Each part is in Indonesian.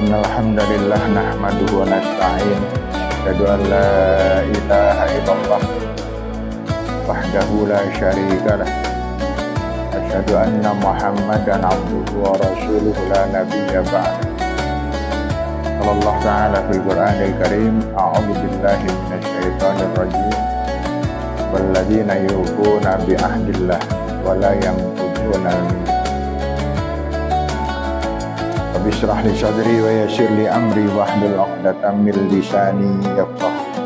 Innal hamdalillah nahmaduhu wa nasta'in asyhadu an la ilaha illallah wahdahu la syarika lah asyhadu anna Muhammadan abduhu wa rasuluhu la nabiyya ba'da. Allah Ta'ala fil Qur'anil Karim, a'udzu billahi minasy syaithanir rajim. Walladzina yufuna bi ahdillah wa la yanquduna al-mitsaq. Bishrah li sadri wa yassir li amri wahlul 'uqdatam min lisani yafqahu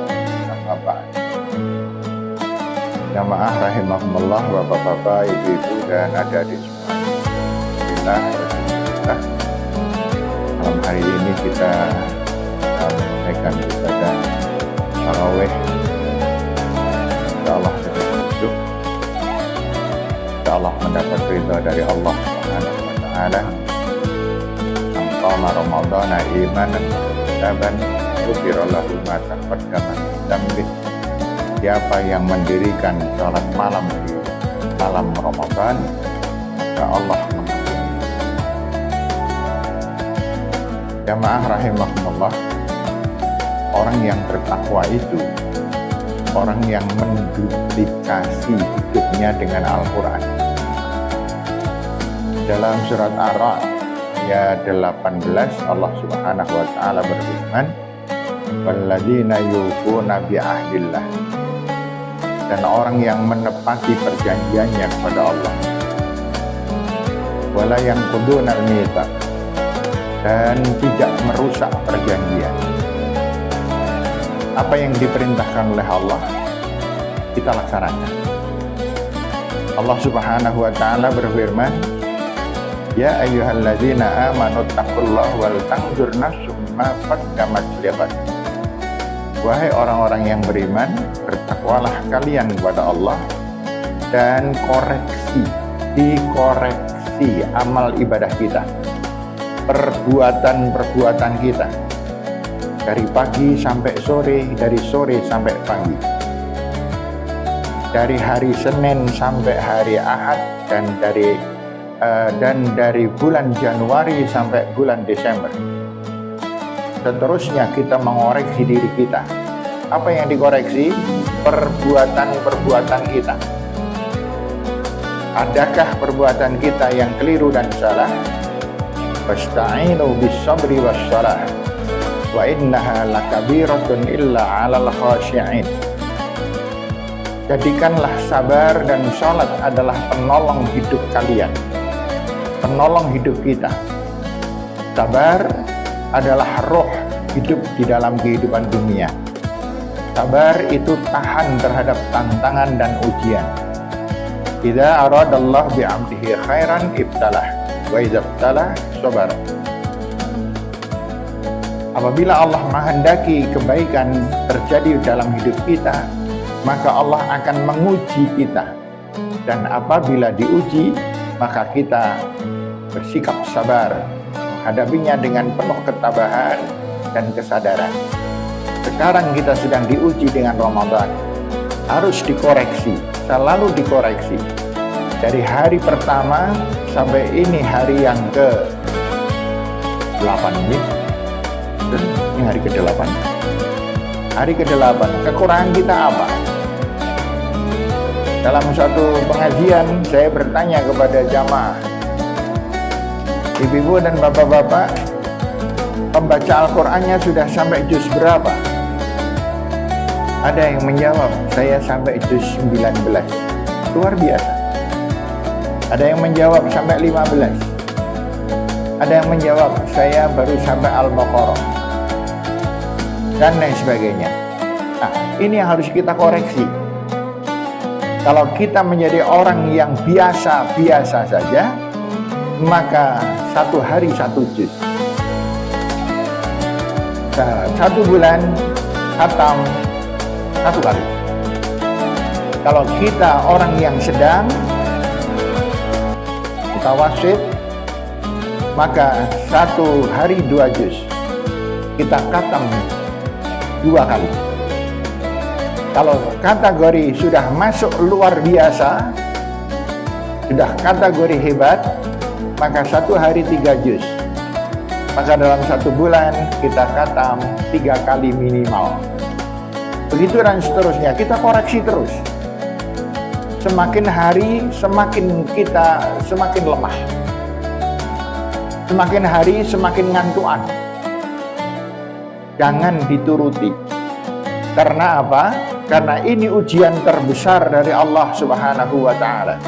qawli. Jamaah rahimakumullah, bapak-bapak, ibu-ibu dan adik-adik semuanya. Alhamdulillah, malam hari ini kita menunaikan ibadah tarawih. Insyaallah kita hidup, insyaallah mendapat ridha dari Allah Subhanahu wa taala. Qama Ramadhana imanan ihtisaban ghufira lahu ma taqaddama min dhanbi. Siapa yang mendirikan salat malam di malam Ramadan, maka Allah mengampuni. Jamaah rahimakumullah, orang yang bertakwa itu orang yang menduplikasi hidupnya dengan Al-Quran. Dalam surat Ar-Ra'd ayat 18, Allah Subhanahu wa taala berfirman, "Walladzina yufuna bi ahdillah." Dan orang yang menepati perjanjiannya kepada Allah. Wala yanquduna al-mitsaq, dan tidak merusak perjanjian. Apa yang diperintahkan oleh Allah, kita laksanakan. Allah Subhanahu wa taala berfirman, "Ya ayyuhalladzina amanu taqullaha wal tanzur nafsum ma qaddamat lighad." Wahai orang-orang yang beriman, bertakwalah kalian kepada Allah dan dikoreksi amal ibadah kita, perbuatan-perbuatan kita, dari pagi sampai sore, dari sore sampai pagi, dari hari Senin sampai hari Ahad, dan dari bulan Januari sampai bulan Desember. Seterusnya kita mengoreksi diri kita. Apa yang dikoreksi? Perbuatan-perbuatan kita. Adakah perbuatan kita yang keliru dan salah? Fasta'inu bis-sabri was-shalah wa innaha lakabiratun illa 'alal khashi'in. Jadikanlah sabar dan salat adalah penolong hidup kalian, penolong hidup kita. Sabar adalah roh hidup di dalam kehidupan dunia. Sabar itu tahan terhadap tantangan dan ujian. Idza aradallahu bi'abdihi khairan ibtalah wa idza ibtalah sabar. Apabila Allah menghendaki kebaikan terjadi dalam hidup kita, maka Allah akan menguji kita. Dan apabila diuji, maka kita bersikap sabar, menghadapinya dengan penuh ketabahan dan kesadaran. Sekarang kita sedang diuji dengan Ramadan. Harus dikoreksi, selalu dikoreksi. Dari hari pertama sampai ini hari yang ke-8 ini. Ini hari ke-8. Hari ke-8, kekurangan kita apa? Dalam suatu pengajian saya bertanya kepada jamaah, ibu-ibu dan bapak-bapak, pembaca Al-Qur'annya sudah sampai juz berapa? Ada yang menjawab, saya sampai juz 19. Luar biasa. Ada yang menjawab sampai 15. Ada yang menjawab, saya baru sampai Al-Baqarah. Dan lain sebagainya. Nah, ini yang harus kita koreksi. Kalau kita menjadi orang yang biasa-biasa saja, maka satu hari satu juz. Satu bulan khatam satu kali. Kalau kita orang yang sedang mutawasid, maka satu hari 2 juz. Kita khatam 2 kali. Kalau kategori sudah masuk luar biasa, sudah kategori hebat, maka satu hari 3 juz. maka dalam 1 bulan kita khatam 3 kali minimal. Begitu dan seterusnya, kita koreksi terus. Semakin hari semakin kita semakin lemah. Semakin hari semakin ngantuan. Jangan dituruti. Karena apa? Karena ini ujian terbesar dari Allah Subhanahu wa taala.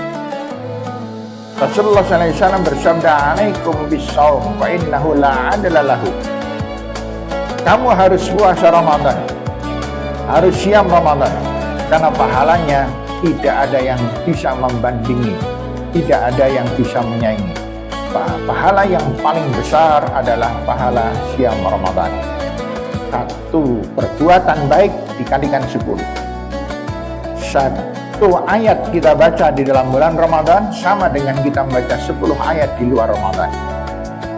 Rasulullah SAW bersabda, "Alaikum bis-shaum fa innahu la 'adla lahu." Kamu harus puasa Ramadan. Harus siam Ramadan. Karena pahalanya tidak ada yang bisa membandingi, tidak ada yang bisa menyaingi. Pahala yang paling besar adalah pahala siam Ramadan. 1 perbuatan baik dikalikan 10. 1 ayat kita baca di dalam bulan Ramadan sama dengan kita membaca 10 ayat di luar Ramadan.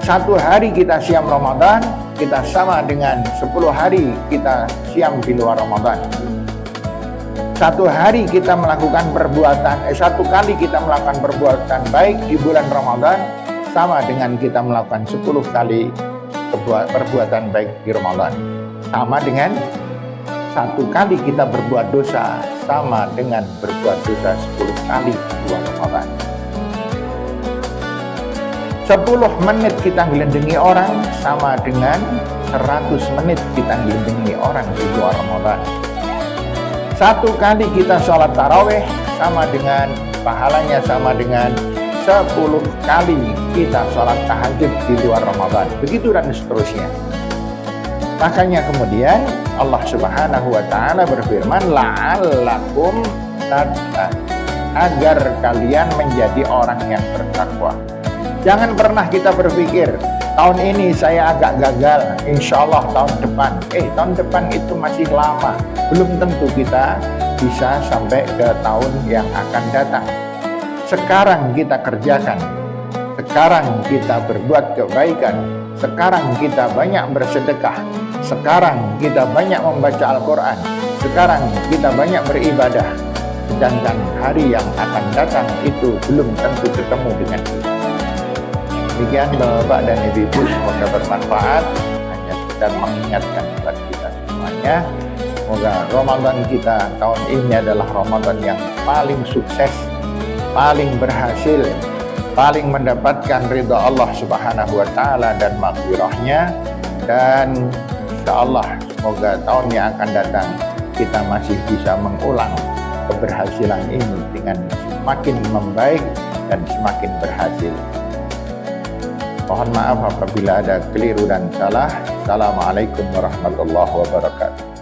1 hari kita siam Ramadan, kita sama dengan 10 hari kita siam di luar Ramadan. 1 hari kita melakukan perbuatan, 1 kali kita melakukan perbuatan baik di bulan Ramadan sama dengan kita melakukan 10 kali perbuatan baik di Ramadan. Sama dengan 1 kali kita berbuat dosa sama dengan berbuat dosa 10 kali di luar Ramadan. 10 menit kita ngelendengi orang sama dengan 100 menit kita ngelendengi orang di luar Ramadan. 1 kali kita sholat taraweh sama dengan pahalanya sama dengan 10 kali kita sholat tahajud di luar Ramadan. Begitu dan seterusnya. Makanya kemudian Allah Subhanahu wa taala berfirman, la'allakum tattaqun, agar kalian menjadi orang yang bertakwa. Jangan pernah kita berpikir tahun ini saya agak gagal, insya Allah tahun depan. Tahun depan itu masih lama. Belum tentu kita bisa sampai ke tahun yang akan datang. Sekarang kita kerjakan. Sekarang kita berbuat kebaikan. Sekarang kita banyak bersedekah. Sekarang kita banyak membaca Al-Quran. Sekarang kita banyak beribadah. Sedangkan hari yang akan datang itu belum tentu ketemu dengan kita. Demikian Bapak dan Ibu, semoga bermanfaat. Hanya sekedar mengingatkan buat kita semuanya. Semoga Ramadan kita tahun ini adalah Ramadan yang paling sukses, paling berhasil, paling mendapatkan ridha Allah Subhanahu wa taala dan maghfirahnya. Dan insyaallah semoga tahun yang akan datang kita masih bisa mengulang keberhasilan ini dengan semakin membaik dan semakin berhasil. Mohon maaf apabila ada keliru dan salah. Assalamualaikum warahmatullahi wabarakatuh.